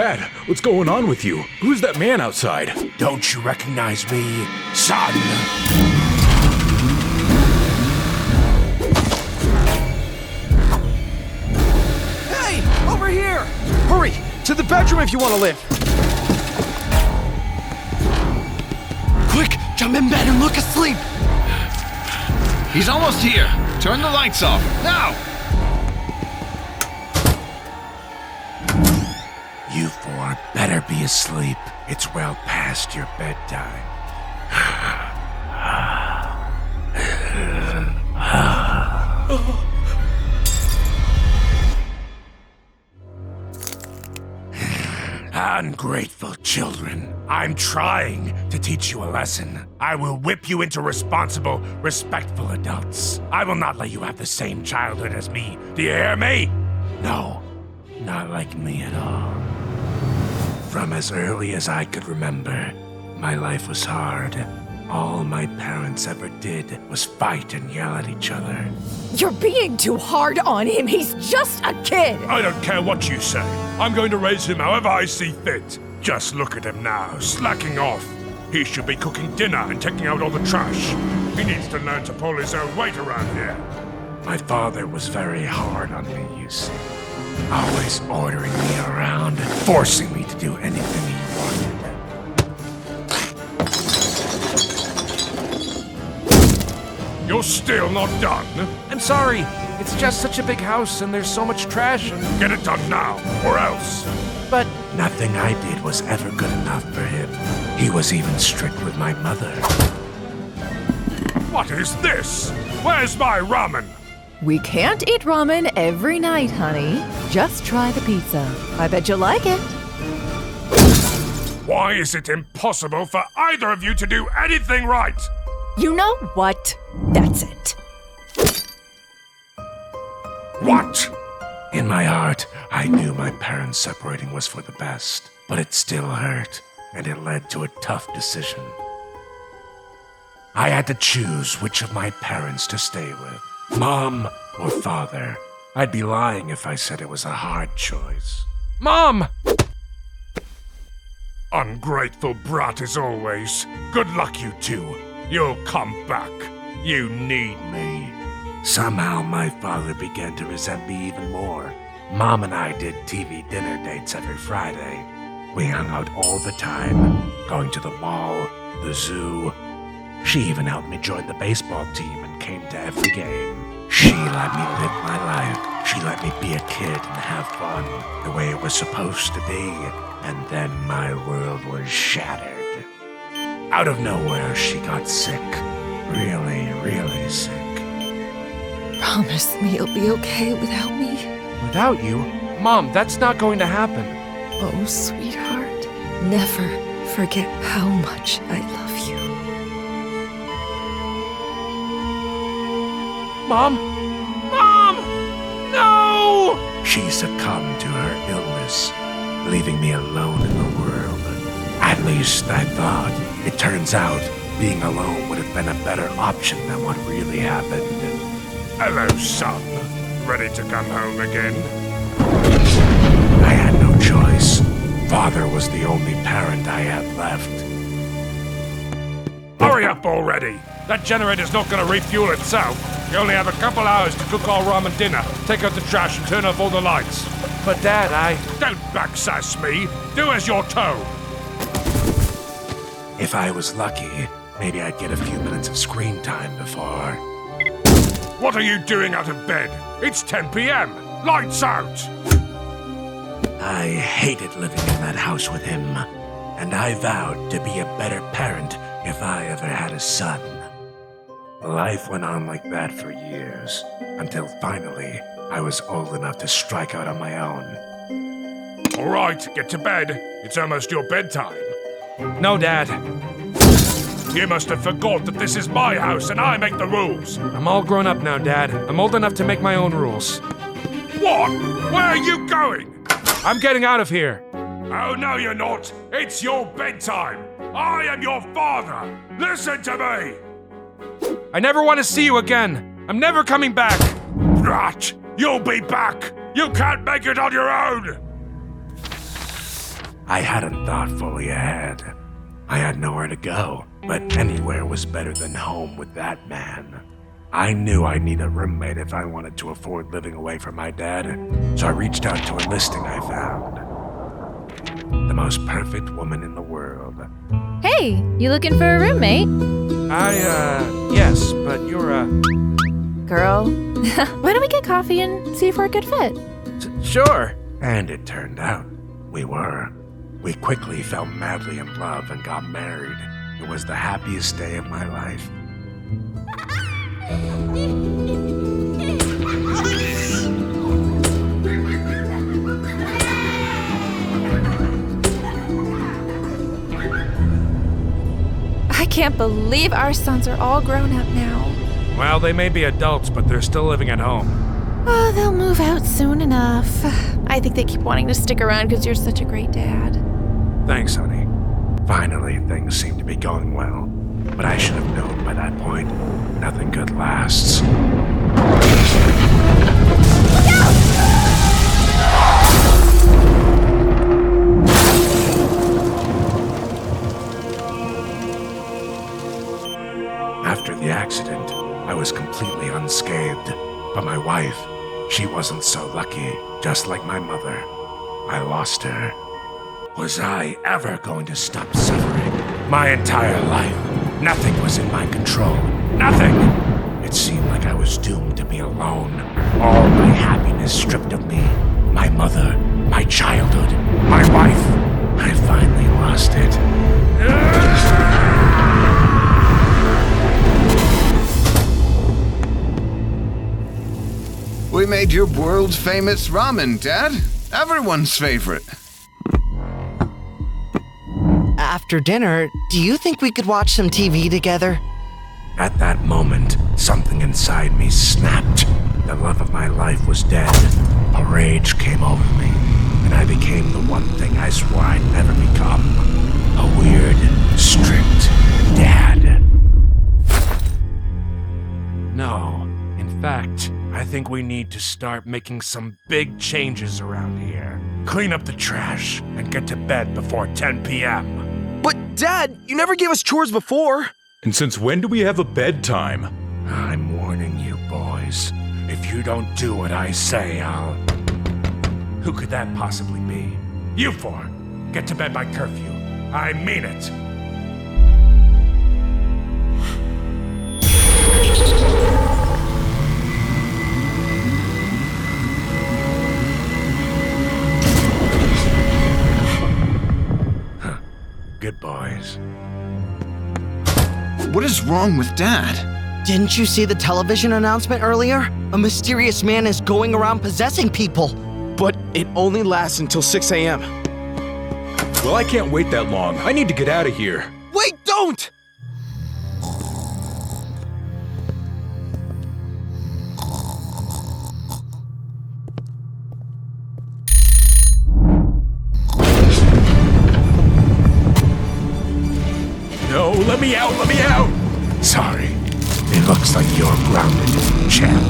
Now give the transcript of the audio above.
Dad, what's going on with you? Who's that man outside? Don't you recognize me, son? Hey, over here! Hurry, to the bedroom if you want to live. Quick, jump in bed and look asleep. He's almost here. Turn the lights off, now! You four better be asleep. It's well past your bedtime. Ungrateful children. I'm trying to teach you a lesson. I will whip you into responsible, respectful adults. I will not let you have the same childhood as me. Do you hear me? No, not like me at all. From as early as I could remember, my life was hard. All my parents ever did was fight and yell at each other. You're being too hard on him. He's just a kid. I don't care what you say. I'm going to raise him however I see fit. Just look at him now, slacking off. He should be cooking dinner and taking out all the trash. He needs to learn to pull his own weight around here. My father was very hard on me, you see. Always ordering me around, forcing me to do anything he wanted. You're still not done? I'm sorry. It's just such a big house and there's so much trash. Get it done now, or else. But nothing I did was ever good enough for him. He was even strict with my mother. What is this? Where's my ramen? We can't eat ramen every night, honey. Just try the pizza. I bet you'll like it. Why is it impossible for either of you to do anything right? You know what? That's it. What? In my heart, I knew my parents separating was for the best, but it still hurt, and it led to a tough decision. I had to choose which of my parents to stay with, Mom or Father. I'd be lying if I said it was a hard choice. Mom! Ungrateful brat as always. Good luck, you two. You'll come back. You need me. Somehow my father began to resent me even more. Mom and I did TV dinner dates every Friday. We hung out all the time, going to the mall, the zoo. She even helped me join the baseball team and came to every game. She let me live my life. She let me be a kid and have fun, the way it was supposed to be. And then my world was shattered. Out of nowhere, she got sick. Really, really sick. Promise me you'll be okay without me. Without you? Mom, that's not going to happen. Oh, sweetheart. Never forget how much I love you. Mom? Mom! No! She succumbed to her illness, leaving me alone in the world. At least I thought. It turns out, being alone would have been a better option than what really happened. Hello, son. Ready to come home again? I had no choice. Father was the only parent I had left. Hurry up already! That generator's not gonna refuel itself. You only have a couple hours to cook our ramen dinner, take out the trash, and turn off all the lights. But Dad, Don't backsass me! Do as you're told! If I was lucky, maybe I'd get a few minutes of screen time before... What are you doing out of bed? It's 10 p.m. Lights out! I hated living in that house with him, and I vowed to be a better parent if I ever had a son. Life went on like that for years, until finally I was old enough to strike out on my own. All right, get to bed. It's almost your bedtime. No, Dad. You must have forgot that this is my house and I make the rules. I'm all grown up now, Dad. I'm old enough to make my own rules. What? Where are you going? I'm getting out of here. Oh, no, you're not. It's your bedtime. I am your father. Listen to me. I never want to see you again. I'm never coming back. Brat, you'll be back. You can't make it on your own. I hadn't thought fully ahead. I had nowhere to go, but anywhere was better than home with that man. I knew I'd need a roommate if I wanted to afford living away from my dad, so I reached out to a listing I found. The most perfect woman in the world. Hey, you looking for a roommate? Yes, but you're, Girl, why don't we get coffee and see if we're a good fit? Sure. And it turned out we were. We quickly fell madly in love and got married. It was the happiest day of my life. I can't believe our sons are all grown up now. Well, they may be adults, but they're still living at home. Oh, they'll move out soon enough. I think they keep wanting to stick around because you're such a great dad. Thanks, honey. Finally, things seem to be going well. But I should have known by that point, nothing good lasts. After the accident, I was completely unscathed. But my wife, she wasn't so lucky, just like my mother. I lost her. Was I ever going to stop suffering? My entire life, nothing was in my control. Nothing! It seemed like I was doomed to be alone. All my happiness stripped of me. My mother, my childhood, my wife. I finally lost it. We made your world-famous ramen, Dad. Everyone's favorite. After dinner, do you think we could watch some TV together? At that moment, something inside me snapped. The love of my life was dead. A rage came over me, and I became the one thing I swore I'd never become. A weird, strict dad. No. In fact, I think we need to start making some big changes around here. Clean up the trash and get to bed before 10 p.m. But, Dad, you never gave us chores before. And since when do we have a bedtime? I'm warning you, boys. If you don't do what I say, I'll... Who could that possibly be? You four! Get to bed by curfew. I mean it! Good boys. What is wrong with Dad? Didn't you see the television announcement earlier? A mysterious man is going around possessing people. But it only lasts until 6 a.m. Well, I can't wait that long. I need to get out of here. Wait, don't! No, let me out, let me out! Sorry. It looks like you're grounded, champ.